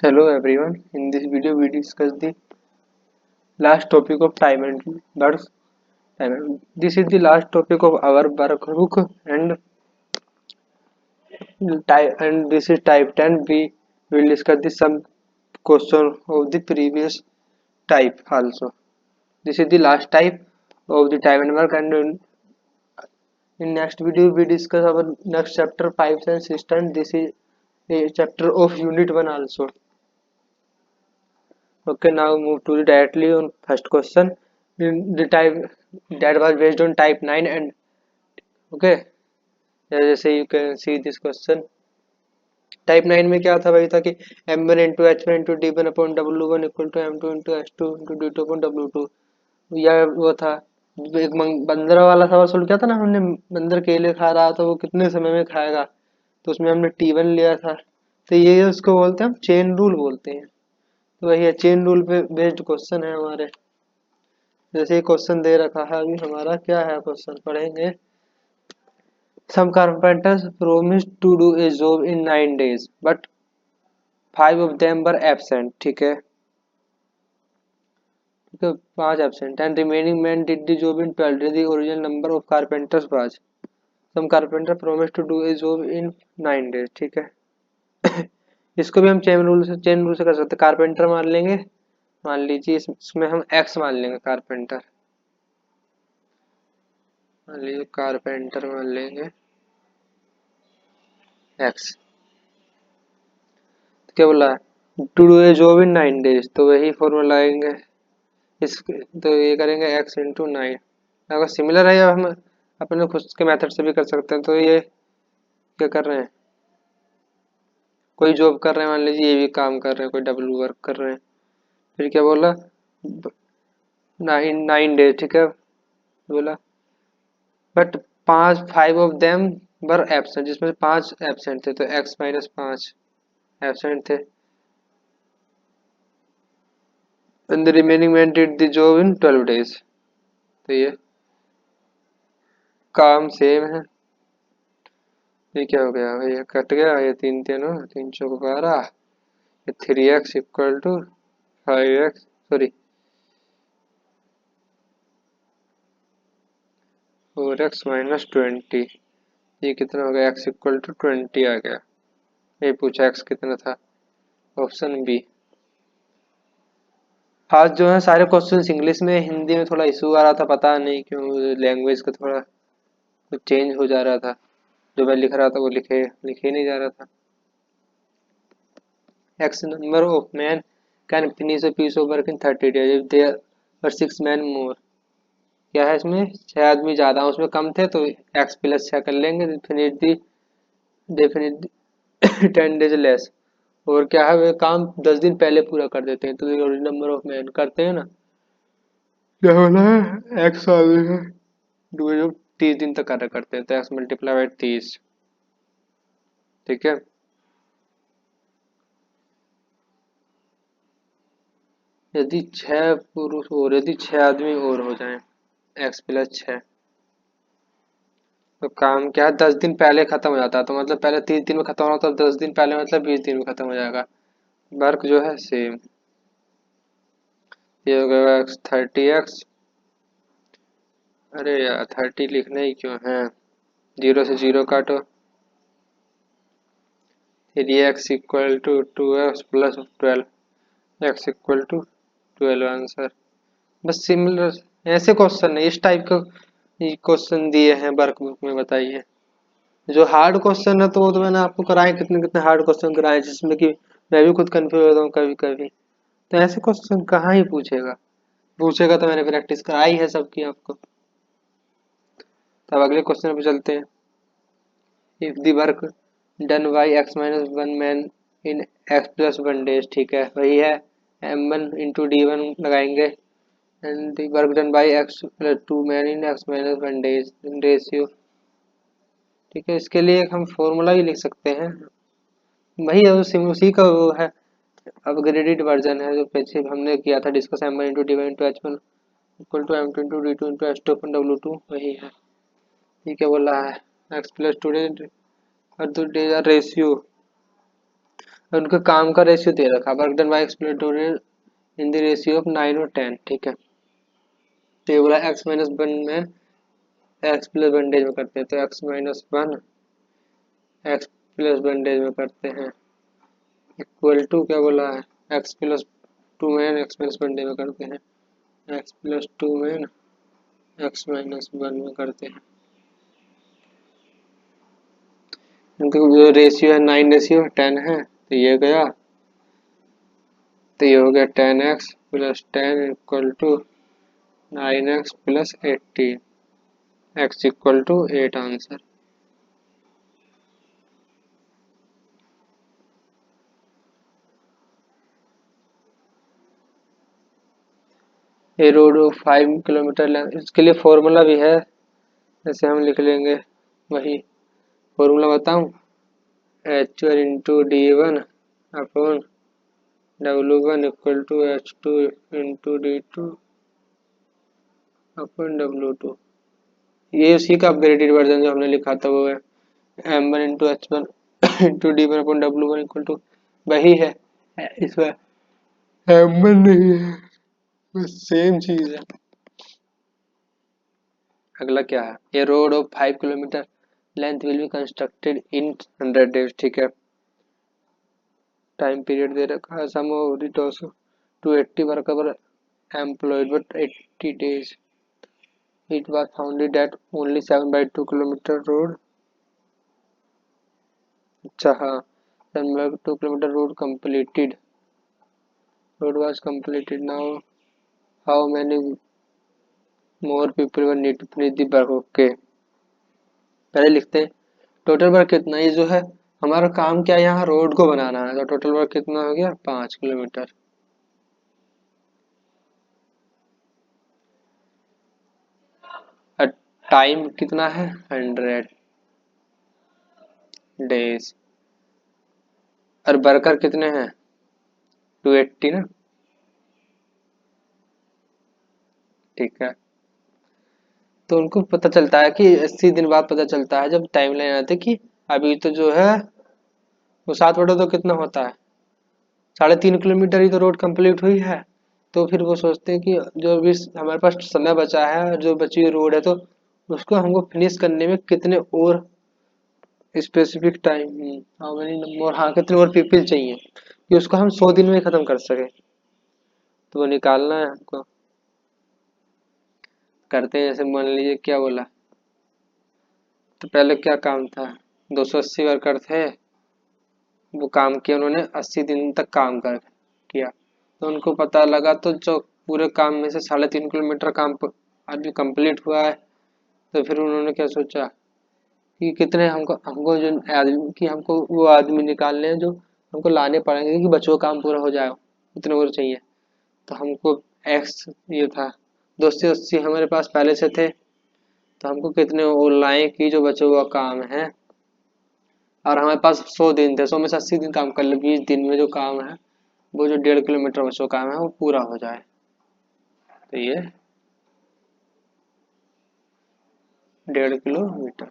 Hello everyone. In this video, we discuss the last topic of time and birth. This is the last topic of our workbook and this is type 10. We will discuss the some question of the previous type also. This is the last type of the time and work, and in next video we discuss our next chapter pipes and systems. This is a chapter of unit 1 also. Okay, now move to the directly on first question. In the type that was based on type 9 and okay, जैसे you can see this question. Type 9 में क्या था, वही था कि m1 into h one into d one upon डब्ल्यू one equal to m2 into h two into d two upon डब्ल्यू two. यह वो था एक बंदर वाला सवाल सोल्व किया था ना हमने। बंदर केले खा रहा था, वो कितने समय में खाएगा, तो उसमें हमने T1 लिया था। तो ये उसको बोलते हैं, हम चेन रूल बोलते हैं। तो वही है, चेन रूल पे बेस्ड क्वेश्चन है हमारे। जैसे क्वेश्चन दे रखा है, अभी हमारा क्या है क्वेश्चन पढ़ेंगे। Some carpenters promised to do a job in 9 days, but 5 of them were absent. ठीक है, 5 absent and remaining men did the job in 12 days. The original number of carpenters was. Some carpenter promised to do a job in 9 days. ठीक है, इसको भी हम chain rule से कर सकते हैं। कारपेंटर मान लेंगे, मान लीजिए इसमें हम एक्स मान लेंगे। कारपेंटर मान लीजिए, कारपेंटर मान लेंगे एक्स। क्या बोला, to do a job in 9 days, तो वही फॉर्मूला आएंगे इस, तो ये करेंगे एक्स इंटू 9। अगर सिमिलर है या हम अपने खुद के मेथड से भी कर सकते हैं। तो ये क्या कर रहे हैं, कोई जॉब कर रहे हैं, मान लीजिए ये भी काम कर रहे हैं, कोई डब्ल्यू वर्क कर रहे हैं। फिर क्या बोला, 9 डेज। ठीक है, बोला but 5 of them were absent, जिसमें 5 एबसेंट थे, तो एक्स माइनस 5 एबसेंट थे। And the remaining man did the job in 12 days. तो ये काम सेम है। ये क्या हो गया, ये कट गया, ये 3 3 हो, 3 चौक 12, ये 3x equal to 5x, sorry 4x minus 20। ये कितना हो गया, x इक्वल टू 20 आ गया। ये पूछा x कितना था, ऑप्शन बी। आज जो है सारे क्वेश्चंस इंग्लिश में, हिंदी में थोड़ा इशू आ रहा था, पता नहीं क्यों, लैंग्वेज का थोड़ा कुछ चेंज हो जा रहा था। जो मैं लिख रहा था वो लिखे नहीं जा रहा था। X number of men can finish a piece of work in 30 days if there were 6 men more। क्या है इसमें, 6 आदमी ज्यादा, उसमें कम थे तो x प्लस 6 कर लेंगे। Definitely 10 days less. और क्या है, वे काम 10 दिन पहले पूरा कर देते हैं, तो नंबर ऑफ मैन करते हैं ना। क्या बोला है, एक्स आदमी है, जो 30 दिन तक कार्य करते हैं, तो एक्स मल्टीप्लाई बाई 30। ठीक है, यदि 6 पुरुष और यदि 6 आदमी और हो जाएं, एक्स प्लस 6, तो काम क्या है, 10 दिन पहले खत्म हो जाता है। तो मतलब पहले 30 दिन में खत्म हो रहा था, तो 10 दिन पहले मतलब 20 दिन में खत्म हो जाएगा। वर्क जो है सेम। ये हो गया एक्स 30x। अरे यार 30 लिखना ही क्यों है, 0 से 0 काटो। 3x equal to 2x plus 12, x equal to 12 answer. बस सिमिलर ऐसे क्वेश्चन है, इस टाइप का क्वेश्चन दिए हैं वर्कबुक में, बताइए। जो हार्ड क्वेश्चन है तो वो तो मैंने आपको कराए, कितने कितने हार्ड क्वेश्चन कराए, जिसमें कि मैं भी खुद कंफ्यूज होता हूँ कभी कभी। तो ऐसे क्वेश्चन कहाँ ही पूछेगा, पूछेगा तो मैंने प्रैक्टिस कराई है सबकी आपको। तो अब अगले क्वेश्चन पे चलते हैं। If the work done by x minus one man in x plus one days. ठीक है, वही है, m1 इंटू डी वन लगाएंगे, and the work done by x plus to man in x minus one days ratio. ठीक है, इसके लिए हम फॉर्मूला ही लिख सकते हैं, वही है उसी का वो है, अपग्रेडेड वर्जन है, जो पीछे हमने किया था discuss. m1 into d one into h one equal to m2 into d two into h two upon डब्ल्यू टू, वही है। ठीक है, बोला है एक्स प्लस टू डेज और टू डेज आर रेशियो। उनके काम का रेशियो दे रखा, वर्क डन बाय एक्सप्लोरेटोरियल इन द रेशियो ऑफ 9 और 10, ठीक है। तो ये बोला x-1 में x+1 डेज में करते हैं, तो x-1 x+1 डेज में करते हैं इक्वल टू क्या बोला है, x+2 में x-1 डेज में करते हैं, x+2 में x-1 में करते हैं। इनका जो रेशियो है 9:10 है, तो ये गया, तो ये हो गया 10x + 10 equal to 9x + 18, x equal to 8 answer. A road 5 kilometre length, इसके लिए फॉर्मूला भी है, जैसे हम लिख लेंगे वही फॉर्मूला बताऊं, h1 into d1 upon w1 equal to h2 into d2 upon w2। ये उसी का अपग्रेडेड वर्जन जो हमने लिखा था वो है m1 into h1 into d1 upon w1 equal to वही है, इसमें m1 नहीं है, सेम चीज है। अगला क्या है, ये road of 5 kilometre length will be constructed in 100 days, ठीक है। टाइम पीरियड दे रखा है, sum of the 280 worker employed but 80 days, it was found that only 7/2 kilometer road, अच्छा हाँ, 7/2 kilometer road was completed, now how many more people will need to finish the work, okay। पहले लिखते हैं total work कितना, ये जो है हमारा काम क्या है, यहाँ रोड को बनाना है, तो टोटल वर्क कितना हो गया 5 किलोमीटर। टाइम कितना है 100 डेज, और वर्कर कितने हैं 280 ना, ठीक है। तो उनको पता चलता है कि 80 दिन बाद पता चलता है जब टाइम लाइन आती है कि अभी तो जो है वो 7 बटा तो कितना होता है 3.5 किलोमीटर ही तो रोड कंप्लीट हुई है। तो फिर वो सोचते हैं कि जो भी हमारे पास समय बचा है, जो बची हुई रोड है, तो उसको हमको फिनिश करने में कितने और specific time, how many more, हाँ कितने और पीपल चाहिए कि उसको हम 100 दिन में खत्म कर सके, तो वो निकालना है हमको। करते हैं, जैसे मान लीजिए क्या बोला, तो पहले क्या काम था, 280 वर्कर थे, वो काम किया उन्होंने 80 दिन तक काम कर किया, तो उनको पता लगा, तो जो पूरे काम में से 3.5 किलोमीटर काम अभी कंप्लीट हुआ है, तो फिर उन्होंने क्या सोचा कि कितने हमको हमको जो आदमी की हमको वो आदमी निकालने हैं जो हमको लाने पड़ेंगे कि बच्चों का काम पूरा हो जाए, उतने और चाहिए। तो हमको एक्स ये था 280 हमारे पास पहले से थे, तो हमको कितने और लाए कि जो बच्चों का काम है, और हमारे पास 100 दिन थे, 100 में से 80 दिन काम कर ले, 20 दिन में जो काम है वो जो 1.5 किलोमीटर बच्चों का काम है वो पूरा हो जाए। तो ये 1.5 किलोमीटर,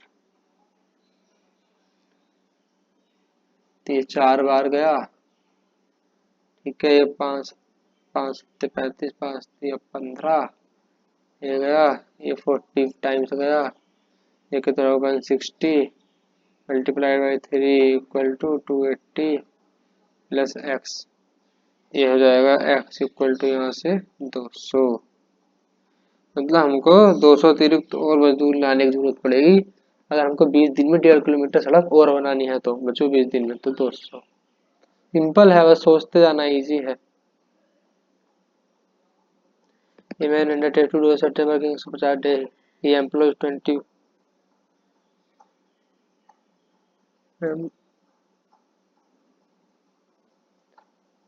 तो ये 4 बार गया, ठीक है। ये 5 5 35 5 15, ये गया, ये 40 टाइम्स गया, ये कितना होगा 160 multiplied by 3 equal to 280 plus x, ये हो जाएगा एक्स इक्वल टू यहाँ से 200, मतलब हमको 200 अतिरिक्त और मजदूर लाने की जरूरत पड़ेगी अगर हमको 20 दिन में 1.5 किलोमीटर सड़क और बनानी है, तो बच्चों 20 दिन में तो 200। सिंपल है, बस सोचते जाना इजी है। A man undertakes to do a certain work in 150 days. He employs 20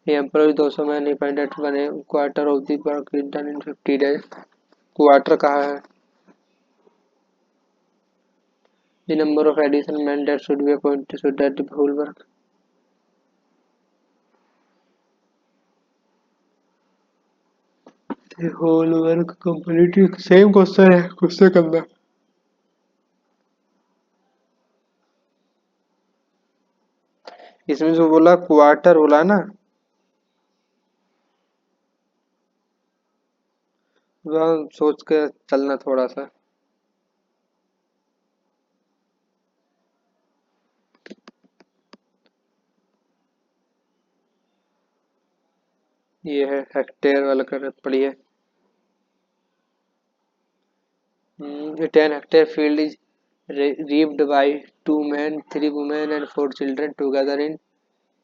he employs 200 men. He finds that 1/4 of the work is done in 50 days. Quarter कहाँ है, the number of additional men that should be appointed so that the whole work, complete, same question है, question करना। इसमें जो बोला quarter बोला ना, वह सोच के चलना थोड़ा सा। ये है हेक्टेयर वाला कर पढ़िए। 10 hectare field is reaped by 2 men, 3 women and 4 children together in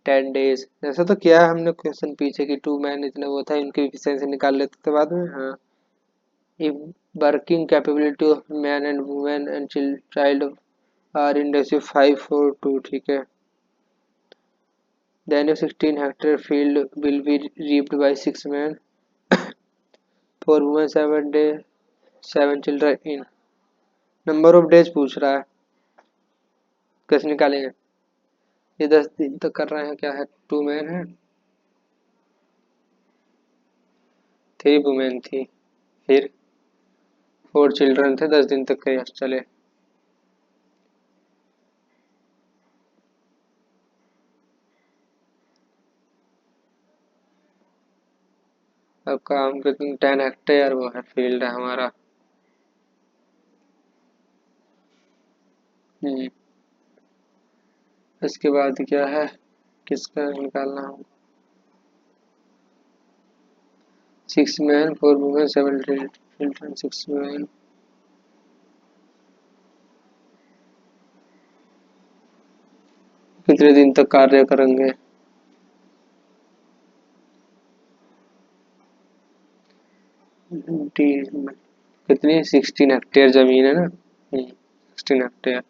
10 days। ऐसा तो किया है हमने क्वेश्चन पीछे की 2 मैन इतना वो था, इनकी एफिशिएंसी निकाल लेते थे बाद में। हाँ, if working capability of man and woman and child are index 542, ठीक है। then a 16 hectare field will be reaped by 6 men, 4 women, 7 days, 7 children in। Number of days पूछ रहा है, कैसे निकालेंगे? ये 10 दिन तक कर रहे हैं, क्या है 2 मैन है, 3 वुमेन थी, फिर 4 चिल्ड्रन थे, 10 दिन तक के चले। अब काम कितने 10 हेक्टेयर वो है फील्ड है हमारा। इसके बाद क्या है, किसका निकालना हो? 6 मैन, 4 वुमेन, 7 चिल्ड्रन, 6 मैन। कितने दिन तक कार्य करेंगे? कितनी 16 हेक्टेयर जमीन है ना, 16 हेक्टेयर।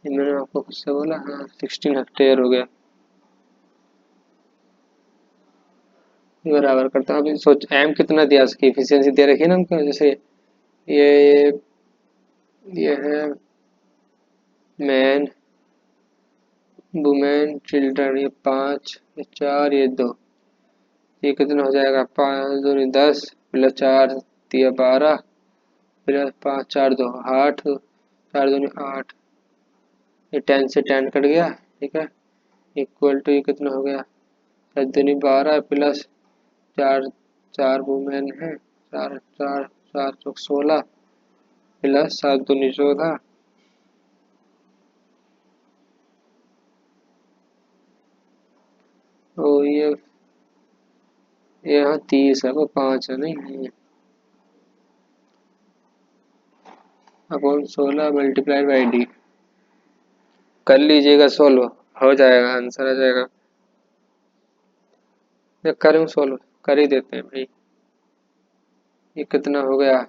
मैंने आपको खुद से बोला, हाँ 16 हेक्टेयर हो गया। बराबर करता हूँ। अभी सोच एम कितना दिया, उसकी एफिशिएंसी दे रखी है ना हमको, जैसे ये ये है मैन, वुमेन, चिल्ड्रन, ये 5, ये 4, ये 2, ये कितना हो जाएगा? 5 दूनी 10 प्लस 4 दिया 12 प्लस 5 4 2 8, 4 दूनी 8, ये 10 से 10 कट गया, ठीक है। इक्वल टू ये कितना हो गया? 7 दूनी 12 प्लस 4, 4 वुमेन है, 4 4 4 16 प्लस 7 दूनी 14। ओ ये यहाँ 30 है, वो 5 है नहीं, अपॉन 16 मल्टीप्लाई बाई डी। कर लीजिएगा सोल्व, हो जाएगा, आंसर आ जाएगा। मैं करूँ सोल्व, कर ही देते हैं भाई। ये कितना हो गया?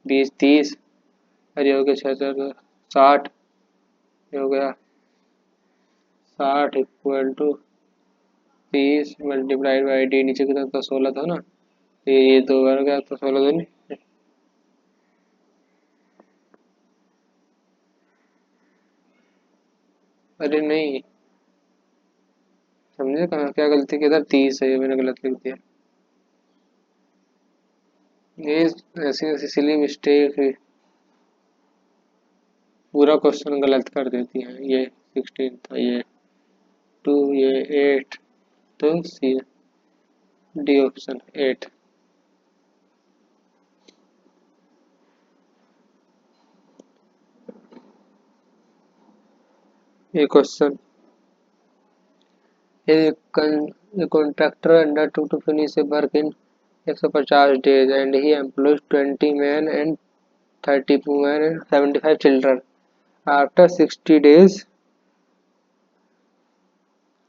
20 30, और ये हो गया 6 60, ये हो गया 60 equal to 30 multiplied by d. नीचे कितना था? 16 था ना, तो ये 2 बार गया तो 16 दूनी। अरे नहीं, समझे कहाँ क्या गलती की? इधर 30 है, ये मैंने गलत लिख दिया। ये ऐसी इसीलिए मिस्टेक है, पूरा क्वेश्चन गलत कर देती है। ये 16 था, ये 2, ये 8, तो सी डी ऑप्शन 8। ये question, a contractor undertook to finish a work in 150 days and he employs 20 men and 30 women and 75 children. After 60 days,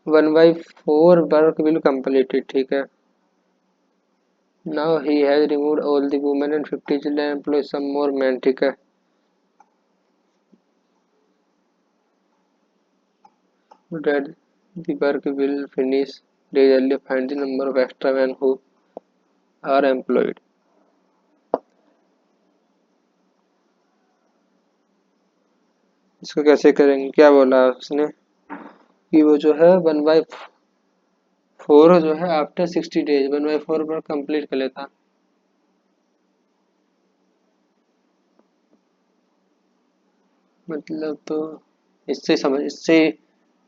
1/4 work will completed, ठीक है। Now he has removed all the women and 50 children and employed some more men, ठीक है। That the work will finish days early, find the number of extra men who are employed। इसको कैसे करेंगे? क्या बोला उसने कि वो जो है 1/4 जो है आफ्टर 60 डेज 1/4 पर कंप्लीट कर लेता। मतलब तो इससे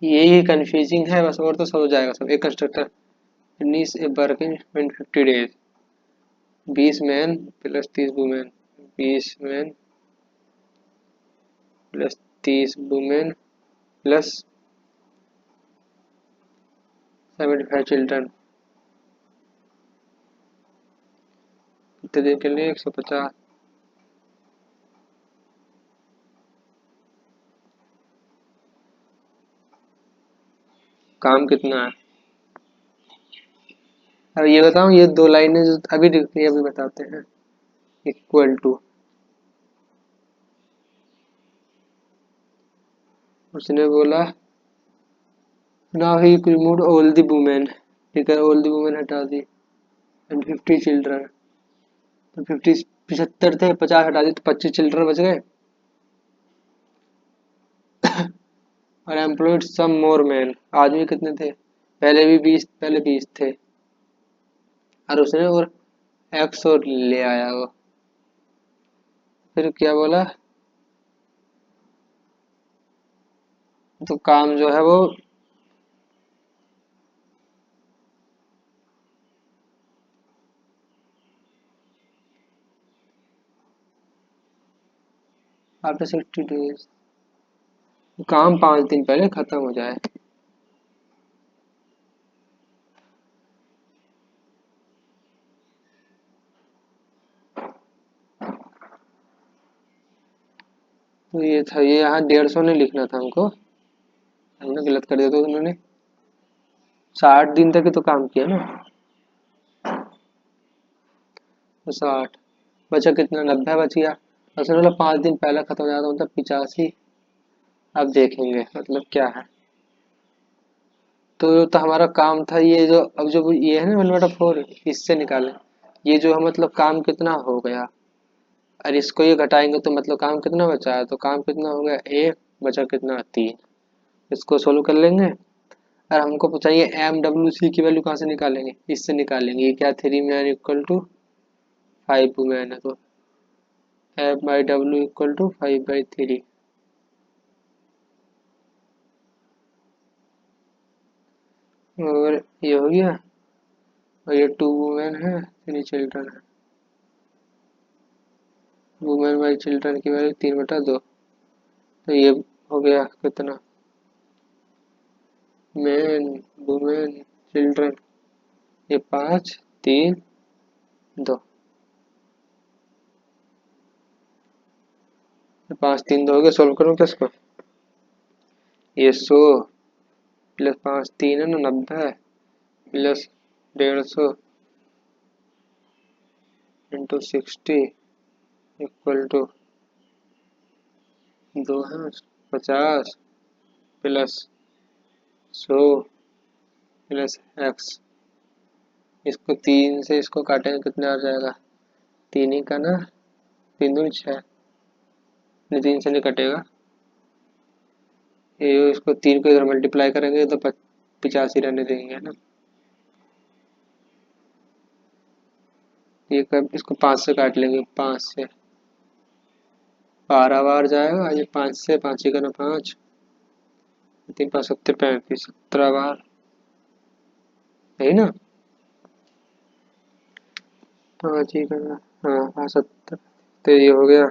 यही कंफ्यूजिंग है बस, और तो सब हो जाएगा सब। एक constructor finish A work in 50 days, 20 man plus 30 women, 20 man plus 30 women plus 75 children. कितने दिन के लिए? 150। काम कितना है? अब ये बताऊं, ये दो लाइनें जो अभी दिख रही है अभी बताते हैं। इक्वल टू, उसने बोला now he remove all the women, ठीक है, ऑल द वुमेन हटा दी एंड 50 चिल्ड्रन। तो 50, 75 थे, 50 हटा दी तो 25 चिल्ड्रन बच गए। और एम्प्लॉयड सम मोर मैन, आदमी कितने थे? पहले 20 थे, और उसने और एक्स और ले आया वो। फिर क्या बोला? तो काम जो है वो आफ्टर 60 days, काम 5 दिन पहले खत्म हो जाए। तो ये था, ये यहाँ 150 नहीं लिखना था हमको, हमने गलत कर दिया। तो उन्होंने 60 दिन तक ही तो काम किया ना। तो 60 बचा कितना? 90 बच गया। उसने बोला 5 दिन पहले खत्म हो जाता, मतलब 85। अब देखेंगे मतलब क्या है। तो हमारा काम था ये जो, अब जो ये है ना 1/4, इससे निकालें ये जो है, मतलब काम कितना हो गया। और इसको ये घटाएंगे तो मतलब काम कितना बचा है, तो काम कितना हो गया? 1 बचा कितना? 3। इसको सोल्व कर लेंगे। और हमको चाहिए MWC की वैल्यू कहाँ से निकालेंगे? इससे निकालेंगे। ये क्या? 3 मैन इक्वल टू 5 वुमेन है, तो F/W इक्वल टू 5/3। और ये हो गया। और ये 2 वुमेन है, 3 चिल्ड्रन है। वुमेन बाई चिल्ड्रन की वैल्यू 3/2। तो ये हो गया कितना? मैन, वुमेन, चिल्ड्रन, ये 5, 3, 2। 5, 3, 2 हो गया। सोल्व करूँ क्या इसको? ये 100 प्लस 5, 3 है ना 90, प्लस 150 इंटू 60 इक्वल टू 2 है 50 प्लस 100 प्लस एक्स। इसको 3 से इसको काटेंगे कितना आ जाएगा? 3 ही का ना, 3 दूनी 6, नहीं 3 से नहीं कटेगा। ये इसको 3 को इधर मल्टीप्लाई करेंगे तो 85 रहने देंगे, है ना। ये कब इसको 5 से काट लेंगे, 5 से 12 बार जाएगा। ये 5 से 5 ही करना 5, 3 5 70 35, 17 बार, यही ना। 5 ही करना, हाँ हाँ 70। तो ये हो गया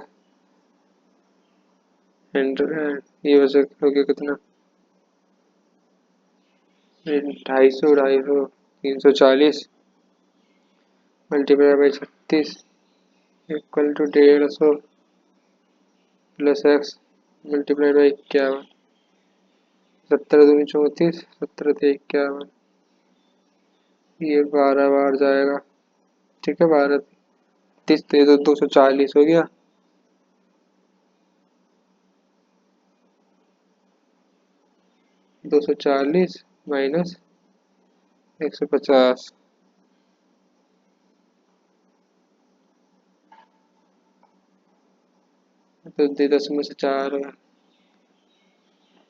100, ये वैसे हो गया कितना? 250, 250, 340 multiply by 36 equal to 150 plus x multiply by 51। 17 दूनी 34, 17 थे 51। ये 12 बार जाएगा, ठीक है। 12 30 तो 240 हो गया। 240 माइनस 150, तो 10 में से 4 है।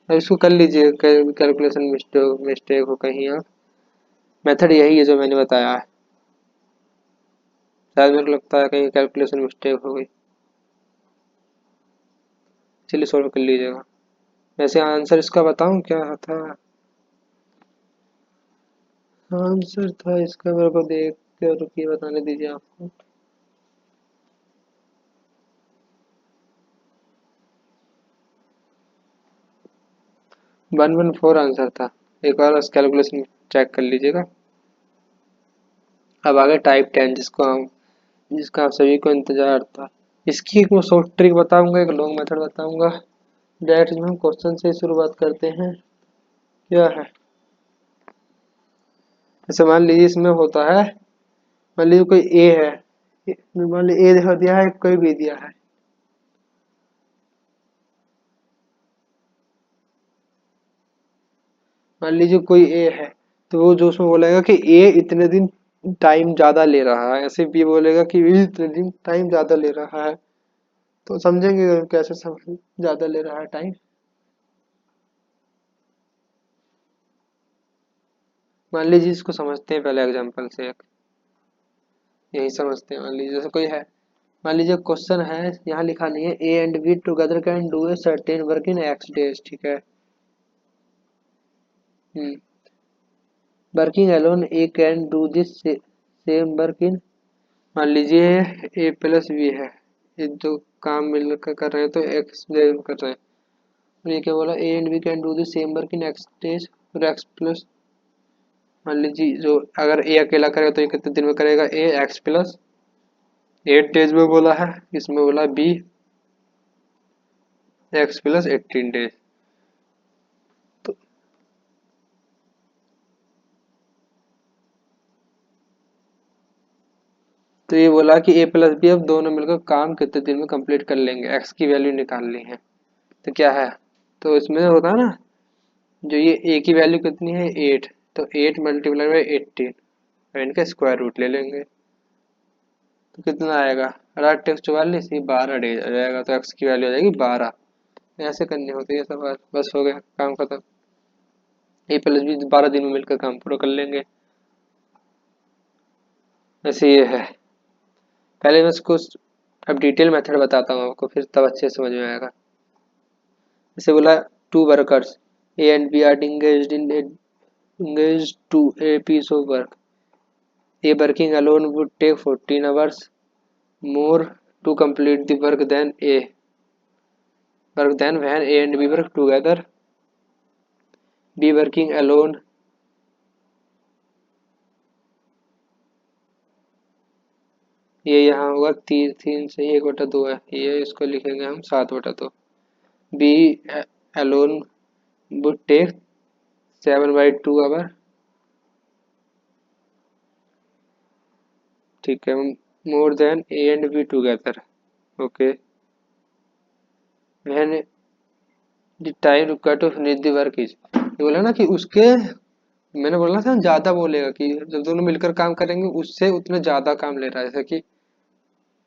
अब इसको कर लीजिए, कैलकुलेशन मिस्टेक मिस्टेक हो कहीं आप। मेथड यही है जो मैंने बताया है, शायद मेरे को लगता है कहीं कैलकुलेशन मिस्टेक हो गई। चलिए सॉल्व कर लीजिएगा। वैसे आंसर इसका बताऊं क्या था? आंसर था इसका, मेरे को देख के रुकिए बताने दीजिए आपको। 114 आंसर था। एक बार बस कैलकुलेशन चेक कर लीजिएगा। अब आगे टाइप 10 जिसका आप सभी को इंतजार था। इसकी एक मैं शॉर्ट ट्रिक बताऊंगा, एक लॉन्ग मेथड बताऊंगा। डायरेक्ट हम क्वेश्चन से शुरुआत करते हैं। क्या है? जैसे मान लीजिए इसमें होता है, मान लीजिए कोई ए है, मान लीजिए ए दिया है, कोई भी दिया है। मान लीजिए कोई ए है, तो वो जो उसमें बोलेगा कि ए इतने दिन टाइम ज्यादा ले रहा है, ऐसे बी बोलेगा कि बी इतने दिन टाइम ज्यादा ले रहा है। तो समझेंगे कैसे समझ ज्यादा ले रहा है टाइम। मान लीजिए इसको समझते हैं पहले एग्जांपल से एक, यही समझते हैं। मान लीजिए जैसे कोई है, मान लीजिए क्वेश्चन है, यहाँ लिखा नहीं है ए and be together can do a certain work in x days, ठीक है। Working alone A can do this same work इन, मान लीजिए ए प्लस बी है, ये जो काम मिलकर कर रहे हैं तो एक्स कर रहे हैं। और ये क्या बोला, A and B can do the same work in x days और एक्स प्लस, मान लीजिए जो अगर ए अकेला करेगा तो ये कितने दिन में करेगा, ए एक्स प्लस 8 डेज में बोला है, इसमें बोला बी एक्स प्लस 18 डेज। तो, तो ये बोला कि ए प्लस बी अब दोनों मिलकर काम कितने दिन में कंप्लीट कर लेंगे, एक्स की वैल्यू निकालनी है। तो क्या है, तो इसमें होता है ना, जो ये ए की वैल्यू कितनी है 8, तो 8 मल्टीप्लाई बाई 18 और इनका स्क्वायर रूट ले लेंगे। तो कितना आएगा, 8 × 44, ये 12 डेज आ जाएगा, तो एक्स की वैल्यू आ जाएगी 12। ऐसे करनी होती है सब, बस हो गया काम खत्म। ए प्लस बी 12 दिन में मिलकर काम पूरा कर लेंगे। ऐसे ये है। पहले मैं इसको अब डिटेल मेथड बताता हूँ आपको, फिर तब अच्छे से समझ में आएगा। जैसे बोला 2 workers A and B are engaged to a piece of work. A working alone would take 14 hours more to complete the work than when A and B work together. B working alone ये यहाँ होगा 3 से 1/2 है, ये इसको लिखेंगे हम 7/2। B alone would take 7/2 our, ठीक है, more than A and B together, okay. when the time required to finish the work is, ये बोला ना कि उसके, मैंने बोला था ज्यादा बोलेगा कि जब दोनों मिलकर काम करेंगे उससे उतना ज्यादा काम ले रहा है, जैसे कि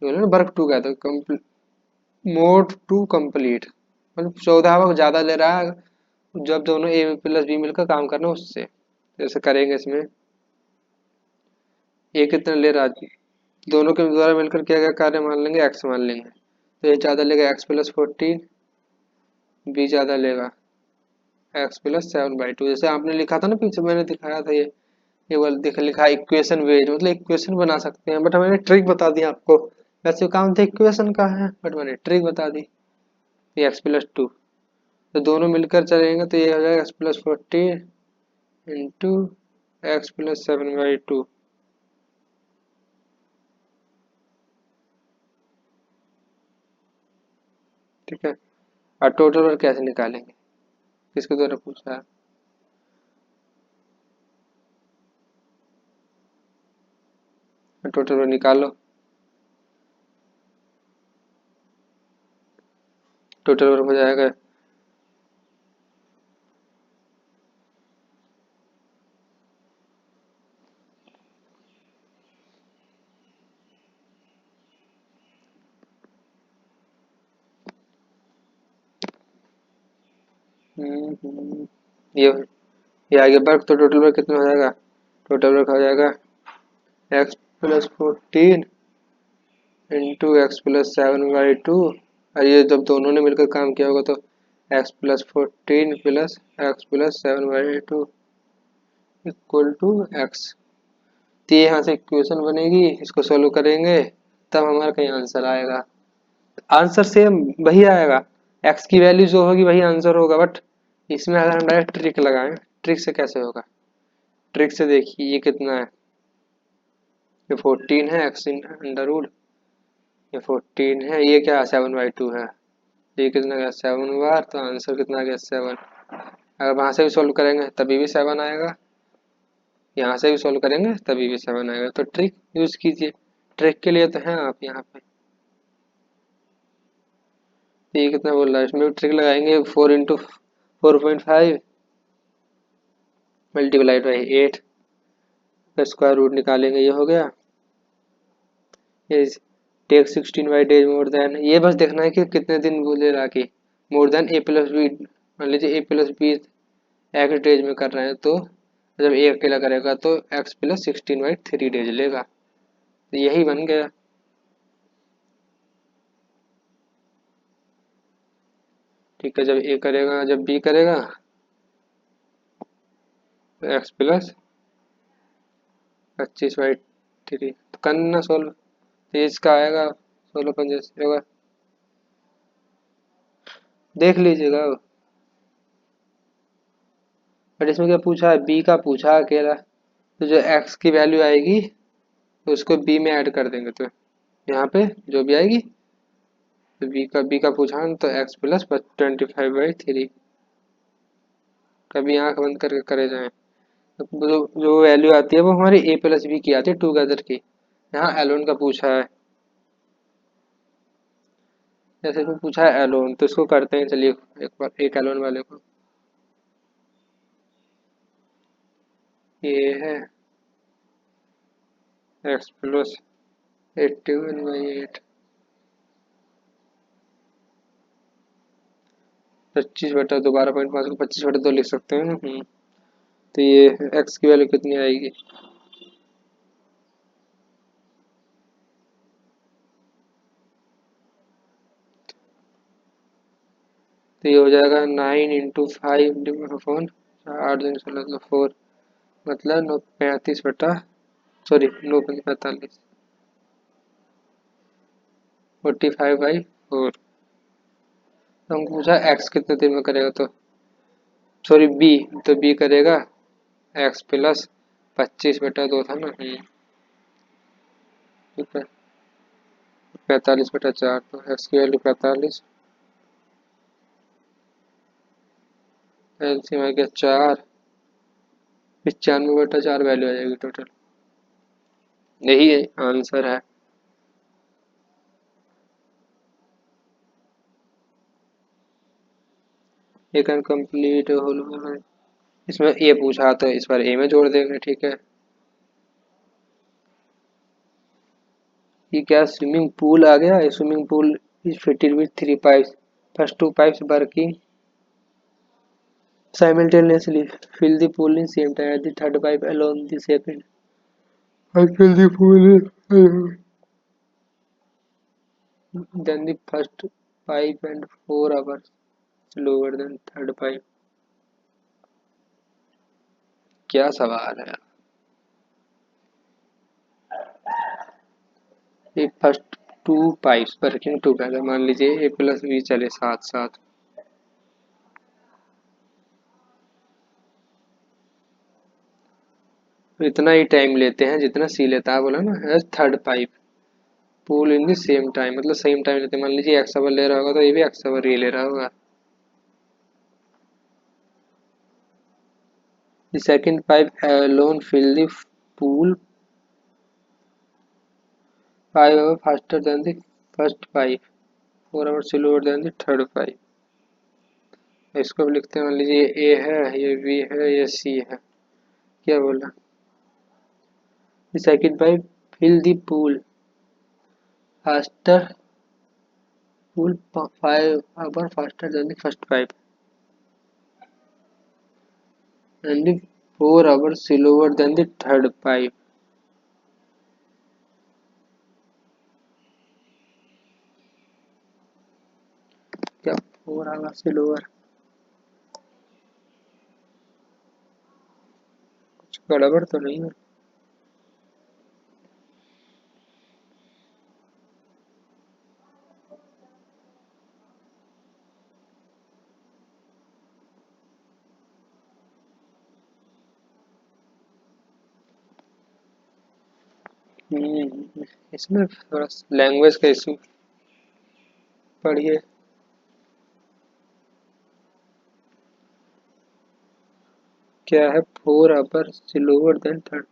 बोले ना work together, more to complete, मतलब 14 ज्यादा ले रहा है जब दोनों ए प्लस बी मिलकर काम करना उससे। जैसे करेंगे इसमें, ए कितना ले रहा है, दोनों के द्वारा मिलकर किया गया कार्य मान लेंगे एक्स मान लेंगे, तो ये ज्यादा लेगा एक्स प्लस 14, बी ज्यादा लेगा एक्स प्लस 7/2। जैसे आपने लिखा था ना पीछे, मैंने दिखाया था ये वाला लिखा इक्वेशन वेज, मतलब इक्वेशन बना सकते हैं, बट मैंने ट्रिक बता दी आपको। वैसे काम तो इक्वेशन का है, बट मैंने ट्रिक बता दी। एक्स प्लस 2, तो दोनों मिलकर चलेंगे तो ये हो जाएगा x plus 14 into x plus 7/2, ठीक है। और टोटल वर्क कैसे निकालेंगे, किसके द्वारा पूछा है? टोटल वर्क निकालो, टोटल वर्क हो जाएगा ये आगे वर्क, तो टोटल वर्क कितना हो जाएगा, टोटल वर्क हो जाएगा x plus 14 into x plus 7/2 और ये जब दोनों ने मिलकर काम किया होगा तो x+14 plus x+7/2 equal to x। तो ये यहाँ से इक्वेशन बनेगी, इसको सोल्व करेंगे तब हमारा कहीं आंसर आएगा। आंसर सेम वही आएगा, x की वैल्यू जो होगी वही आंसर होगा, बट इसमें अगर हम डायरेक्ट ट्रिक लगाएं, ट्रिक से कैसे होगा? ट्रिक से देखिए ये कितना है, ये 14 है x इन अंडर रूट, ये 14 है, ये क्या है 7/2 है, ये कितना गया 7 बार, तो आंसर कितना गया 7। अगर वहां से भी सोल्व करेंगे तभी भी 7 आएगा, यहाँ से भी सोल्व करेंगे तभी भी 7 आएगा। तो ट्रिक यूज कीजिए, ट्रिक के लिए तो हैं आप यहाँ पे। तो ये कितना बोल रहा है, इसमें भी ट्रिक लगाएंगे, 4 इंटू 4.5 मल्टीप्लाइड बाई 8 का स्क्वायर रूट निकालेंगे, ये हो गया। ये टेक 16/8 मोर देन, ये बस देखना है कि कितने दिन बोलेगा कि मोर देन a+b, मान लीजिए a+b एक्स डेज में कर रहे हैं, तो जब ए अकेला करेगा तो x+16/3 डेज लेगा, तो यही बन गया। ठीक है, जब ए करेगा जब बी करेगा तो x+25/3, तो करना सोल्व, तो इसका आएगा 16 होगा, देख लीजिएगा। बट इसमें क्या पूछा है, बी का पूछा है अकेला, तो जो x की वैल्यू आएगी तो उसको b में ऐड कर देंगे, तो यहाँ पे जो भी आएगी तो b का पूछा है, तो x+25/3, कभी आंख बंद करके करे जाएं। तो जो वैल्यू आती है वो हमारी a+b की आती है टूगेदर की, यहाँ एलोन का पूछा है, जैसे इसमें पूछा है एलोन, तो इसको करते हैं, चलिए एक बार एक एलोन वाले को। ये है x+81/8, 25/12.5 को 25/2 लिख सकते हैं। तो ये x की वैल्यू कितनी आएगी, तो ये हो जाएगा 9 × 5 8 दिन 16 4, मतलब 9 45 45/4। तो हमको पूछा x कितने दिन में करेगा, तो सॉरी b, तो b करेगा x+25/2 था ना, ठीक है, 45/4, तो x की वैल्यू 45, एलसीएम आ गया 4, 95/4 वैल्यू आ जाएगी टोटल, यही है आंसर है। एक अनकम्प्लीट होल, इसमें ए पूछा तो इस बार ए में जोड़ देंगे, ठीक है। ये क्या स्विमिंग पूल आ गया, swimming pool is fitted with 3 pipes, first 2 pipes working simultaneously, fill the pool in same time at the third pipe along the second, and fill the pool then the first pipe and 4 hours slower than third pipe। क्या सवाल है, ये first 2 pipes working together, मान लीजिए a+b चले साथ साथ, तो इतना ही टाइम लेते हैं जितना सी लेता है, बोला ना as third pipe pool in the same time, मतलब सेम टाइम लेते हैं, मान लीजिए x आवर ले रहा होगा तो ये भी x आवर ये ले रहा होगा। The second pipe alone fill the pool 5 hours faster than the first pipe, 4 hours slower than the third pipe। इसको भी लिखते हैं, मान लीजिए ये A है, ये B है, ये C है, क्या बोला, The second pipe fill the faster pool 5 hours faster than the first pipe and the 4 hours slower than the third pipe। 4 our से लोअर। कुछ गड़बड़ तो नहीं है? इसमें थोड़ा लैंग्वेज का इशू। पढ़िए। क्या है 4 आवर से lower than third?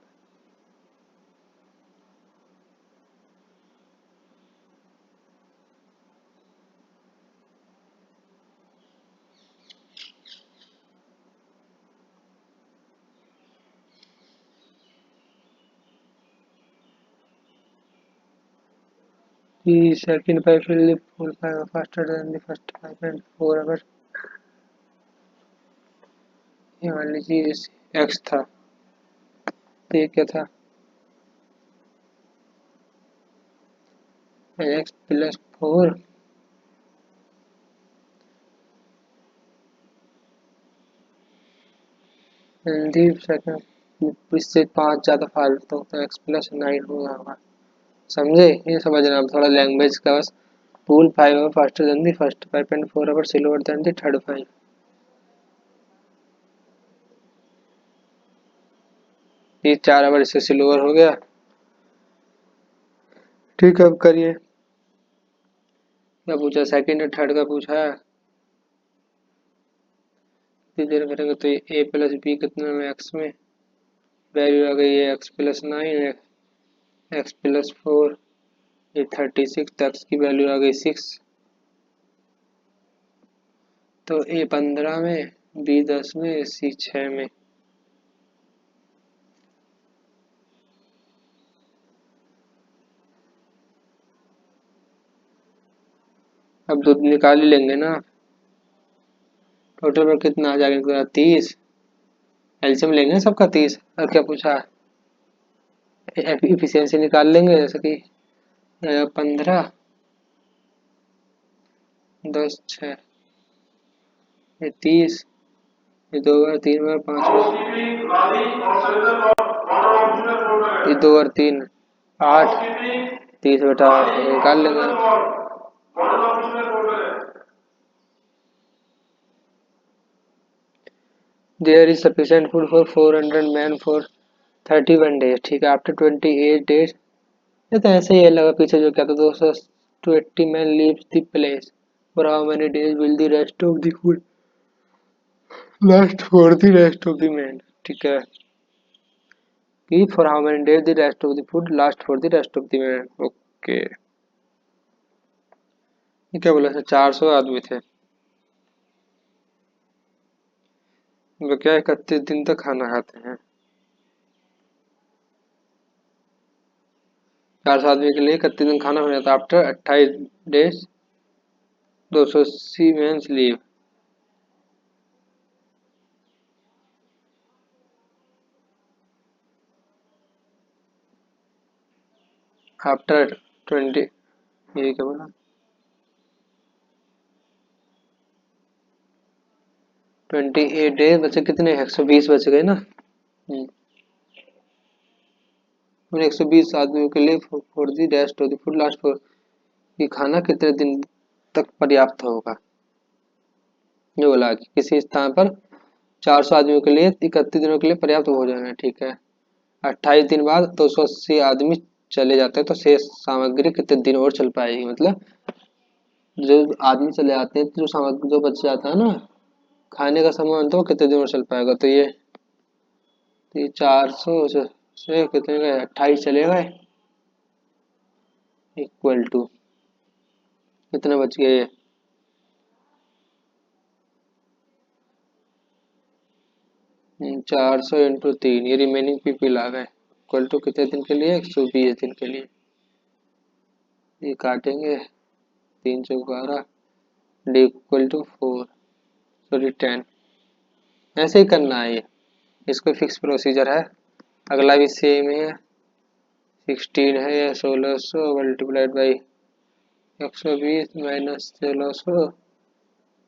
The second pipe will live 4 5 faster than the first pipe and 4 hours। ये मान लीजिए x था, तो ये क्या था? x plus 4 the second. इससे 5 ज़्यादा फालतू तो x प्लस 9 होगा। समझे? ये समझना अब थोड़ा लैंग्वेज का बस। Pool 5 hour faster than the first pipe and 4 hour slower than the third pipe. ये 4 आवर इससे स्लोअर हो गया। ठीक है, अब करिए। क्या पूछा? सेकंड और थर्ड का पूछा है। कितनी देर करेंगे? तो ये a प्लस बी कितने में x में वैल्यू आ गई है x प्लस 9 x प्लस 4 ये 36 x की वैल्यू आ गई 6। तो a 15 में b 10 में c 6 में। अब दूध निकाल ही लेंगे ना। टोटल पर कितना आ जाएगा? 30। एलसीएम लेंगे सबका 30। और क्या पूछा? इफिशियंसी निकाल लेंगे, जैसे कि 15 10 6 ये 30 ये 2 बार 3 बार 5 बार ये 2 और 3 8 30 बटा 8 निकाल लेंगे। There is sufficient food for 400 man for 31 days. ठीक है, आफ्टर 28 डेज। ये तो ऐसे ही लगा पीछे जो क्या था 280 man leaves the place. For how many days will the rest of the food last for the rest of the man. ठीक है कि for how many days the rest of the food last for the rest of the man. Okay, ये क्या बोला था? 400 आदमी थे। वो क्या 31 दिन तक खाना खाते हैं? 400 आदमी के लिए 31 दिन खाना हो जाता है। After 28 days 280 man leave. After 20 ये क्या बोला? 28 डेज बचे कितने? 120 बच गए ना। 120 आदमियों के लिए for the rest of the food last for. ये खाना कितने दिन तक पर्याप्त होगा? ये बोला कि किसी स्थान पर 400 आदमियों के लिए 31 दिनों के लिए पर्याप्त भोजन है। ठीक है, 28 दिन बाद 280 आदमी चले जाते हैं तो शेष सामग्री कितने दिन और चल पाएगी? मतलब जो आदमी चले जाते हैं तो जो सामग्री जो बच जाता है ना खाने का सामान, तो वो कितने दिन और चल पाएगा? तो ये 400 से कितने गए? 28 चले गए इक्वल टू कितने बच गए? 400 इंटू 3 ये रिमेनिंग पीपल आ गए इक्वल टू कितने दिन के लिए? 120 दिन के लिए। ये काटेंगे 3 चौक 12 डी इक्वल टू 4 सॉरी 10। ऐसे ही करना है ये, इसको फिक्स प्रोसीजर है। अगला भी सेम ही है। 16 है या 1600 multiplied by 120 minus 1600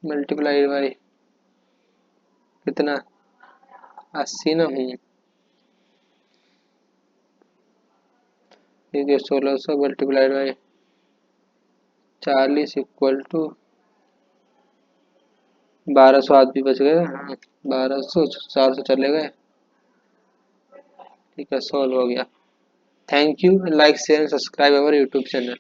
multiply by कितना 80 ना हूँ। ठीक है 1600 मल्टीप्लाई बाई 40 इक्वल टू 1200 आदमी बच गए। हाँ 1200 400 चले गए। ठीक है सॉल्व हो गया। Thank you, like share and subscribe our YouTube channel.